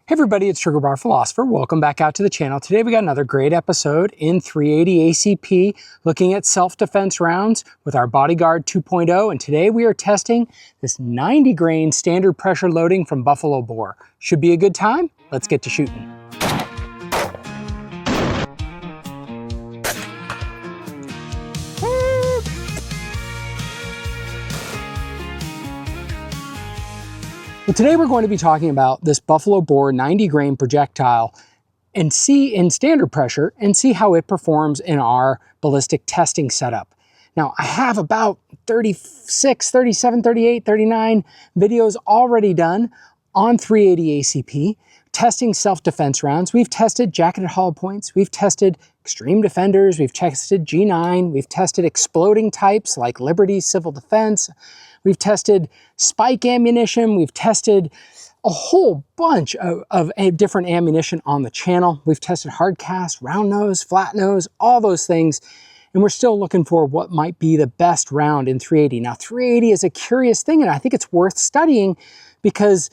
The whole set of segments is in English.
Hey everybody, it's Trigger-Bar Philosopher. Welcome back out to the channel. Today we got another great episode in 380 ACP looking at self-defense rounds with our Bodyguard 2.0, and today we are testing this 90 grain standard pressure loading from Buffalo Bore. Should be a good time. Let's get to shooting. Well, today we're going to be talking about this Buffalo Bore 90 grain projectile and see in standard pressure and see how it performs in our ballistic testing setup. Now, I have about 36, 37, 38, 39 videos already done on 380 ACP testing self-defense rounds. We've tested jacketed hollow points, we've tested extreme defenders, we've tested G9, we've tested exploding types like Liberty, civil defense. We've tested spike ammunition. We've tested a whole bunch of different ammunition on the channel. We've tested hard cast, round nose, flat nose, all those things. And we're still looking for what might be the best round in 380. Now, 380 is a curious thing, and I think it's worth studying because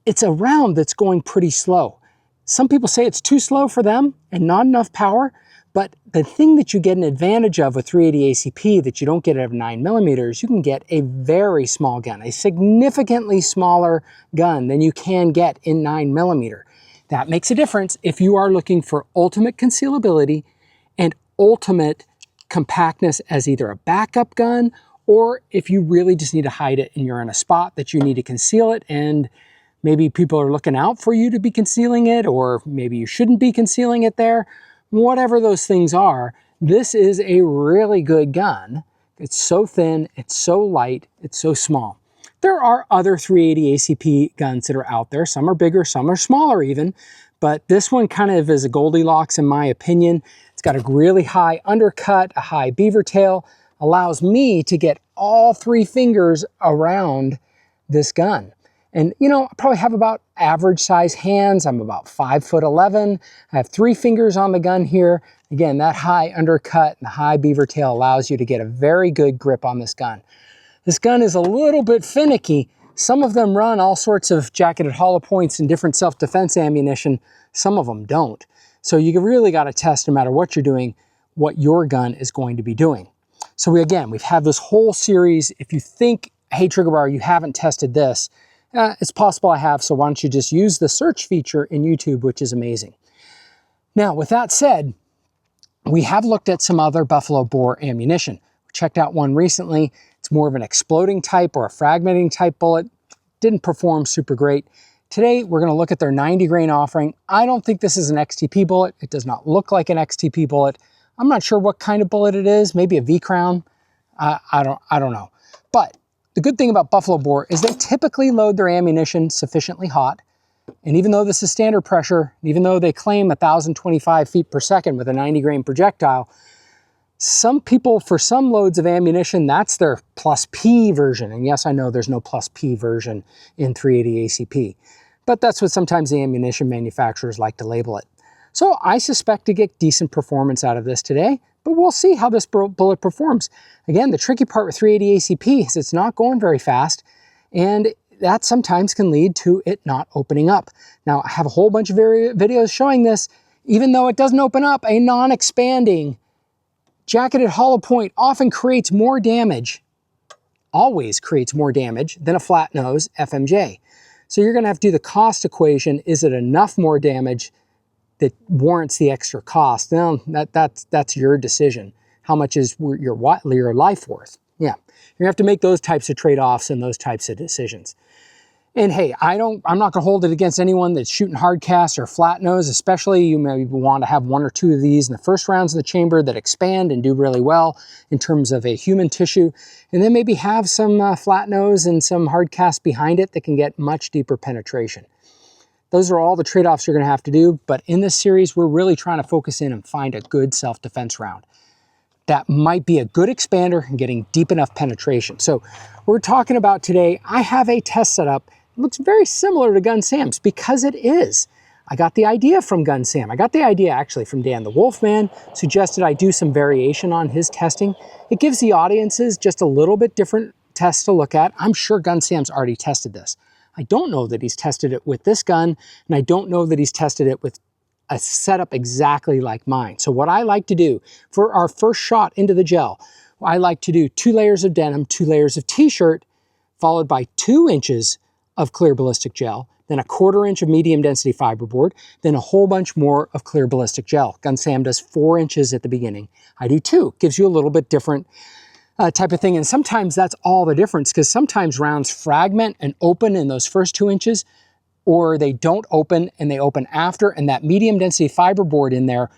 it's a round that's going pretty slow. Some people say it's too slow for them and not enough power. But the thing that you get an advantage of with 380 ACP that you don't get out of 9mm, you can get a very small gun, a significantly smaller gun than you can get in 9mm. That makes a difference if you are looking for ultimate concealability and ultimate compactness as either a backup gun or if you really just need to hide it and you're in a spot that you need to conceal it and maybe people are looking out for you to be concealing it, or maybe you shouldn't be concealing it there. Whatever those things are, this is a really good gun. It's so thin, it's so light, it's so small. There are other 380 ACP guns that are out there. Some are bigger, some are smaller even, but this one kind of is a Goldilocks in my opinion. It's got a really high undercut, a high beaver tail, allows me to get all three fingers around this gun. And you know, I probably have about average size hands. I'm about 5'11". I have three fingers on the gun here. Again, that high undercut and the high beaver tail allows you to get a very good grip on this gun. This gun is a little bit finicky. Some of them run all sorts of jacketed hollow points and different self-defense ammunition. Some of them don't. So you really got to test, no matter what you're doing, what your gun is going to be doing. So we've had this whole series. If you think, hey, Trigger-Bar, you haven't tested this, it's possible I have, so why don't you just use the search feature in YouTube, which is amazing. Now, with that said, we have looked at some other Buffalo Bore ammunition. We checked out one recently. It's more of an exploding type or a fragmenting type bullet. Didn't perform super great. Today, we're gonna look at their 90 grain offering. I don't think this is an XTP bullet. It does not look like an XTP bullet. I'm not sure what kind of bullet it is, maybe a V-Crown. I don't know. But the good thing about Buffalo Bore is they typically load their ammunition sufficiently hot. And even though this is standard pressure, even though they claim 1,025 feet per second with a 90 grain projectile, some people, for some loads of ammunition, that's their plus P version. And yes, I know there's no plus P version in 380 ACP, but that's what sometimes the ammunition manufacturers like to label it. So I suspect to get decent performance out of this today, but we'll see how this bullet performs. Again, the tricky part with 380 ACP is it's not going very fast, and that sometimes can lead to it not opening up. Now, I have a whole bunch of videos showing this. Even though it doesn't open up, a non-expanding jacketed hollow point often creates more damage, always creates more damage than a flat nose FMJ. So you're gonna have to do the cost equation. Is it enough more damage that warrants the extra cost? Now, that's your decision. How much is your life worth? Yeah, you're gonna have to make those types of trade-offs and those types of decisions. And hey, I'm not gonna hold it against anyone that's shooting hard cast or flat nose, especially you may want to have one or two of these in the first rounds in the chamber that expand and do really well in terms of a human tissue, and then maybe have some flat nose and some hard cast behind it that can get much deeper penetration. Those are all the trade-offs you're gonna have to do, but in this series, we're really trying to focus in and find a good self-defense round that might be a good expander and getting deep enough penetration. So we're talking about today, I have a test setup. It looks very similar to Gun Sam's because it is. I got the idea from Gun Sam. I got the idea actually from Dan the Wolfman, suggested I do some variation on his testing. It gives the audiences just a little bit different tests to look at. I'm sure Gun Sam's already tested this. I don't know that he's tested it with this gun, and I don't know that he's tested it with a setup exactly like mine. So what I like to do for our first shot into the gel, I like to do 2 layers of denim, 2 layers of t-shirt, followed by 2 inches of clear ballistic gel, then a 1/4 inch of medium density fiberboard, then a whole bunch more of clear ballistic gel. Gun Sam does 4 inches at the beginning. I do 2, gives you a little bit different type of thing. And sometimes that's all the difference, because sometimes rounds fragment and open in those first 2 inches, or they don't open and they open after, and that medium density fiberboard in there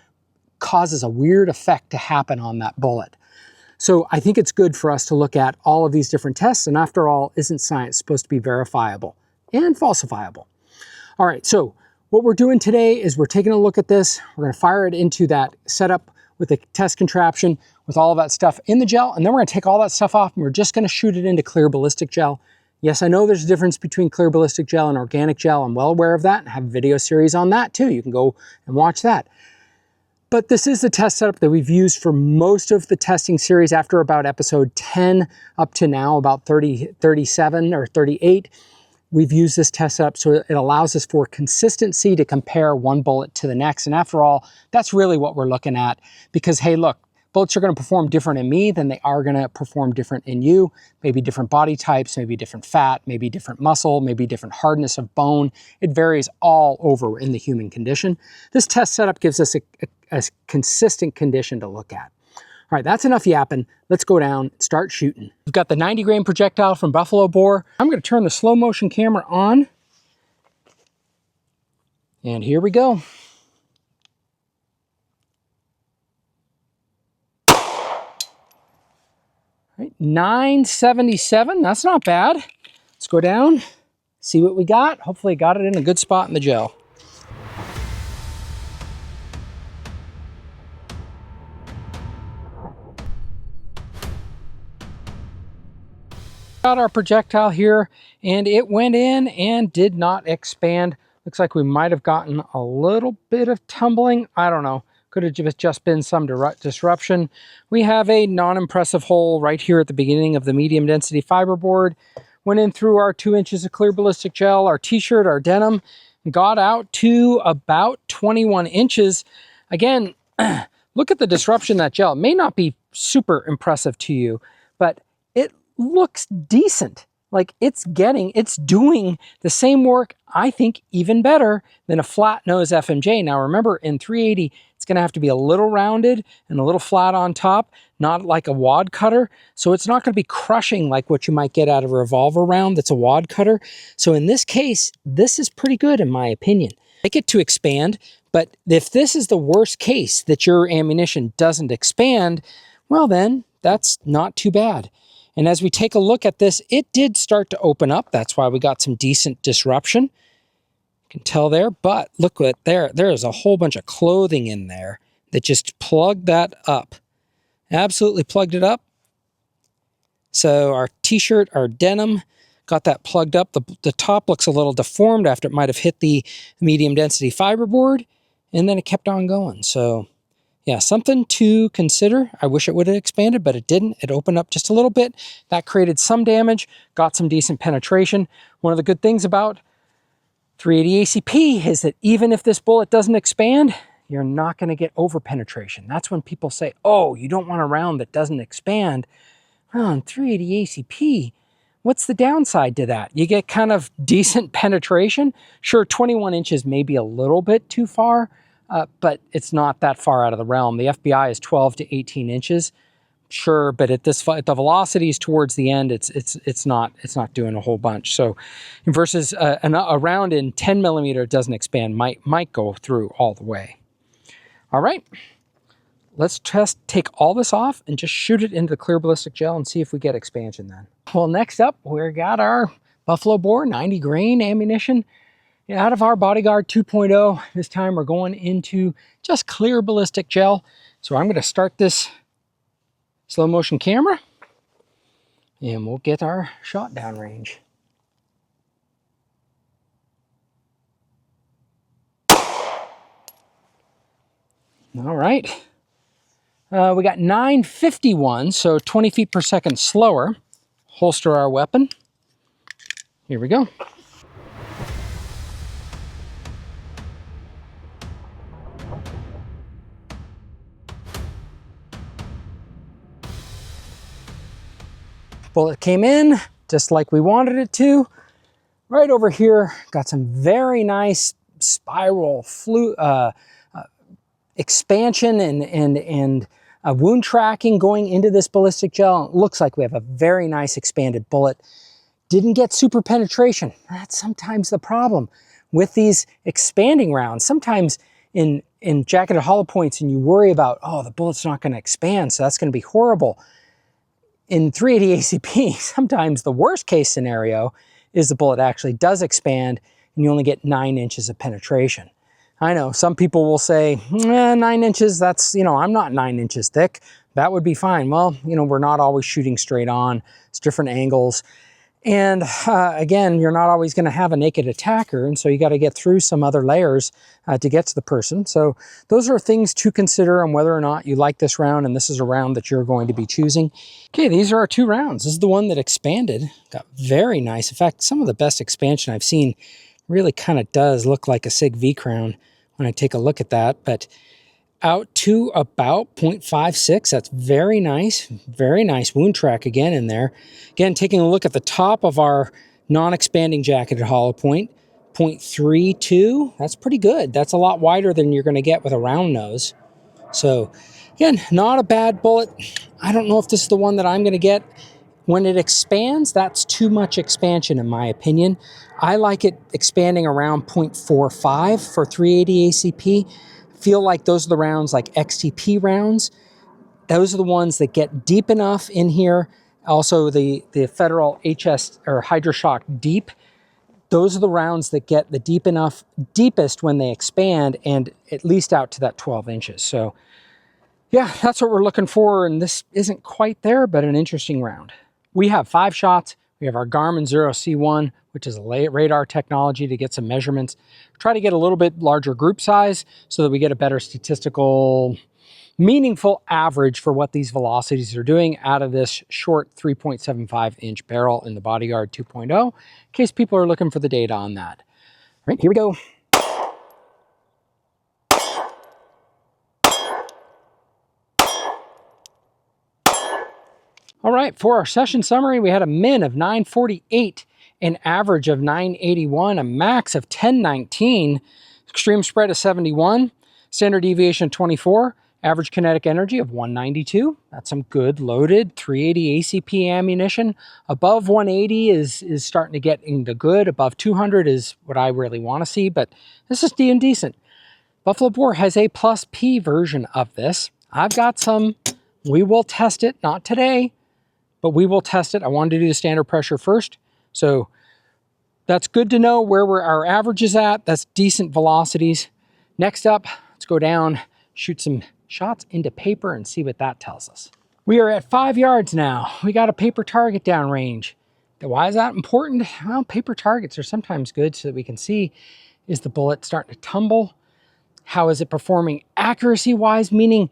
causes a weird effect to happen on that bullet. So I think it's good for us to look at all of these different tests, and after all, isn't science supposed to be verifiable and falsifiable? All right, so what we're doing today is we're taking a look at this. We're gonna fire it into that setup with the test contraption, with all of that stuff in the gel, and then we're gonna take all that stuff off and we're just gonna shoot it into clear ballistic gel. Yes, I know there's a difference between clear ballistic gel and organic gel. I'm well aware of that, and I have a video series on that too. You can go and watch that. But this is the test setup that we've used for most of the testing series after about episode 10 up to now, about 37 or 38. We've used this test setup so it allows us for consistency to compare one bullet to the next. And after all, that's really what we're looking at, because hey, look, bullets are going to perform different in me than they are going to perform different in you. Maybe different body types, maybe different fat, maybe different muscle, maybe different hardness of bone. It varies all over in the human condition. This test setup gives us a consistent condition to look at. All right, that's enough yapping. Let's go down and start shooting. We've got the 90 grain projectile from Buffalo Bore. I'm going to turn the slow motion camera on. And here we go. Right, 977, that's not bad. Let's go down, see what we got. Hopefully got it in a good spot in the gel. Got our projectile here, and it went in and did not expand. Looks like we might have gotten a little bit of tumbling. I don't know. Could have just been some disruption. We have a non-impressive hole right here at the beginning of the medium density fiberboard. Went in through our 2 inches of clear ballistic gel, our t-shirt, our denim, and got out to about 21 inches. Again, look at the disruption in that gel. It may not be super impressive to you, but it looks decent. Like it's doing the same work, I think, even better than a flat nose FMJ. Now remember, in 380, it's gonna have to be a little rounded and a little flat on top, not like a wad cutter. So it's not gonna be crushing like what you might get out of a revolver round that's a wad cutter. So in this case, this is pretty good in my opinion. Like it to expand, but if this is the worst case that your ammunition doesn't expand, well then, that's not too bad. And as we take a look at this, it did start to open up. That's why we got some decent disruption. You can tell there, but look at there. There's a whole bunch of clothing in there that just plugged that up. Absolutely plugged it up. So our t-shirt, our denim, got that plugged up. The top looks a little deformed after it might have hit the medium density fiberboard, and then it kept on going. So yeah, something to consider. I wish it would have expanded, but it didn't. It opened up just a little bit. That created some damage, got some decent penetration. One of the good things about 380 ACP is that even if this bullet doesn't expand, you're not going to get over penetration. That's when people say, oh, you don't want a round that doesn't expand. Well, in 380 ACP, what's the downside to that? You get kind of decent penetration. Sure, 21 inches may be a little bit too far, but it's not that far out of the realm. The FBI is 12 to 18 inches. Sure, but at the velocities towards the end, it's not doing a whole bunch. So versus a round in 10 millimeter doesn't expand, might go through all the way. All right, let's take all this off and just shoot it into the clear ballistic gel and see if we get expansion then. Well, next up, we got our Buffalo Bore 90 grain ammunition. Out of our Bodyguard 2.0, this time we're going into just clear ballistic gel. So I'm going to start this slow motion camera and we'll get our shot down range. All right. We got 951, so 20 feet per second slower. Holster our weapon. Here we go. Bullet came in just like we wanted it to. Right over here, got some very nice spiral expansion and wound tracking going into this ballistic gel. It looks like we have a very nice expanded bullet. Didn't get super penetration. That's sometimes the problem with these expanding rounds. Sometimes in jacketed hollow points, and you worry about, oh, the bullet's not going to expand, so that's going to be horrible. In 380 ACP, sometimes the worst case scenario is the bullet actually does expand and you only get 9 inches of penetration. I know some people will say, 9 inches, that's, I'm not 9 inches thick. That would be fine. Well, we're not always shooting straight on. It's different angles. And again, you're not always going to have a naked attacker, and so you got to get through some other layers to get to the person. So those are things to consider on whether or not you like this round, and this is a round that you're going to be choosing. Okay, these are our 2 rounds. This is the one that expanded. Got very nice. In fact, some of the best expansion I've seen. Really kind of does look like a SIG V crown when I take a look at that, but out to about 0.56. That's very nice wound track again in there. Again, taking a look at the top of our non-expanding jacketed hollow point, 0.32. That's pretty good. That's a lot wider than you're going to get with a round nose. So again, not a bad bullet. I don't know if this is the one that I'm going to get. When it expands, that's too much expansion in my opinion. I like it expanding around 0.45 for 380 ACP. Feel like those are the rounds like XTP rounds. Those are the ones that get deep enough in here. Also the Federal HS or Hydroshock Deep. Those are the rounds that get the deepest when they expand, and at least out to that 12 inches. So yeah, that's what we're looking for, and this isn't quite there, but an interesting round. We have 5 shots. We have our Garmin Zero C1, which is a radar technology to get some measurements. Try to get a little bit larger group size so that we get a better statistical, meaningful average for what these velocities are doing out of this short 3.75-inch barrel in the Bodyguard 2.0, in case people are looking for the data on that. All right, here we go. All right, for our session summary, we had a min of 948, an average of 981, a max of 1019, extreme spread of 71, standard deviation of 24, average kinetic energy of 192. That's some good loaded 380 ACP ammunition. Above 180 is starting to get into good. Above 200 is what I really want to see, but this is decent. Buffalo Bore has a plus P version of this. I've got some. We will test it, not today, but we will test it. I wanted to do the standard pressure first. So that's good to know where our average is at. That's decent velocities. Next up, let's go down, shoot some shots into paper and see what that tells us. We are at 5 yards now. We got a paper target down range. Why is that important? Well, paper targets are sometimes good so that we can see, is the bullet starting to tumble? How is it performing accuracy-wise? Meaning,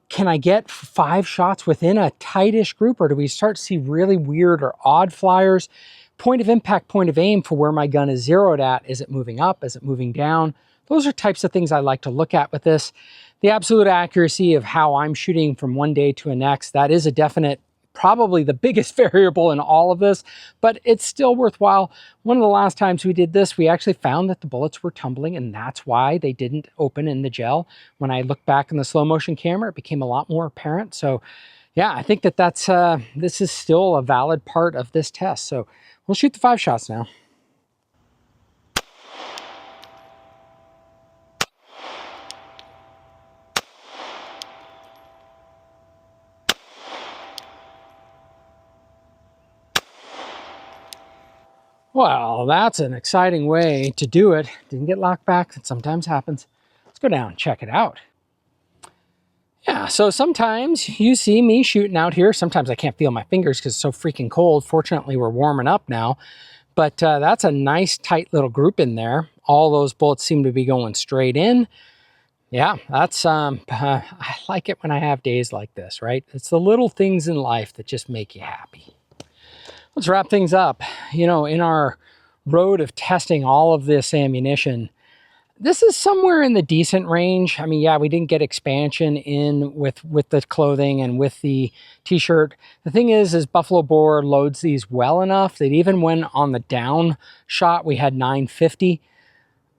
can I get 5 shots within a tightish group, or do we start to see really weird or odd flyers? Point of impact, point of aim for where my gun is zeroed at. Is it moving up? Is it moving down? Those are types of things I like to look at with this. The absolute accuracy of how I'm shooting from one day to the next, that is a definite, probably the biggest variable in all of this, but it's still worthwhile. One of the last times we did this, we actually found that the bullets were tumbling, and that's why they didn't open in the gel. When I looked back in the slow motion camera, it became a lot more apparent. So yeah, I think that this is still a valid part of this test. So we'll shoot the 5 shots now. Well, that's an exciting way to do it. Didn't get locked back. That sometimes happens. Let's go down and check it out. Yeah, so sometimes you see me shooting out here. Sometimes I can't feel my fingers because it's so freaking cold. Fortunately, we're warming up now. But that's a nice tight little group in there. All those bullets seem to be going straight in. Yeah, that's I like it when I have days like this, right? It's the little things in life that just make you happy. Let's wrap things up. You know, in our road of testing all of this ammunition, This is somewhere in the decent range. I mean, yeah, we didn't get expansion in with the clothing and with the t-shirt. The thing is Buffalo Bore loads these well enough that even when on the down shot we had 950,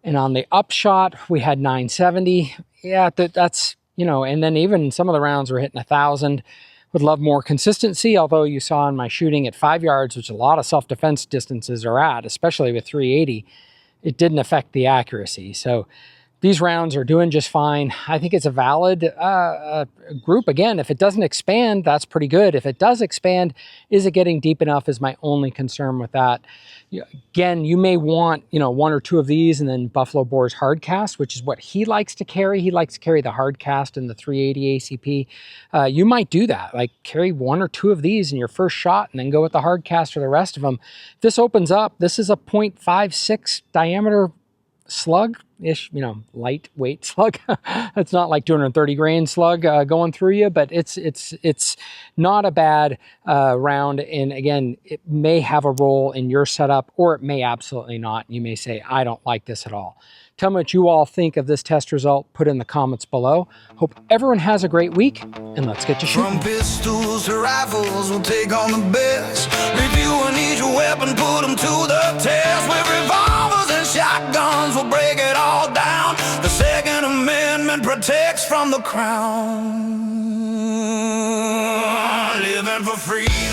and on the up shot we had 970. Yeah, that's, you know, and then even some of the rounds were hitting 1,000. Would love more consistency, although you saw in my shooting at 5 yards, which a lot of self-defense distances are at, especially with 380, it didn't affect the accuracy. So these rounds are doing just fine. I think it's a valid group. Again, if it doesn't expand, that's pretty good. If it does expand, is it getting deep enough is my only concern with that. Again, you may want, you know, 1 or 2 of these and then Buffalo Bore's hard cast, which is what he likes to carry. He likes to carry the hard cast and the 380 ACP. You might do that, like carry 1 or 2 of these in your first shot and then go with the hard cast for the rest of them. If this opens up, this is a 0.56 diameter slug-ish, you know, lightweight slug. It's not like 230 grain slug going through you, but it's not a bad round. And again, it may have a role in your setup, or it may absolutely not. You may say, I don't like this at all. Tell me what you all think of this test result. Put in the comments below. Hope everyone has a great week, and let's get to shooting. From pistols to rifles, we'll take on the best. Review and each weapon, put them to the test. With revolvers and shotguns, we'll break it all down. The Second Amendment protects from the crown. Living for freedom.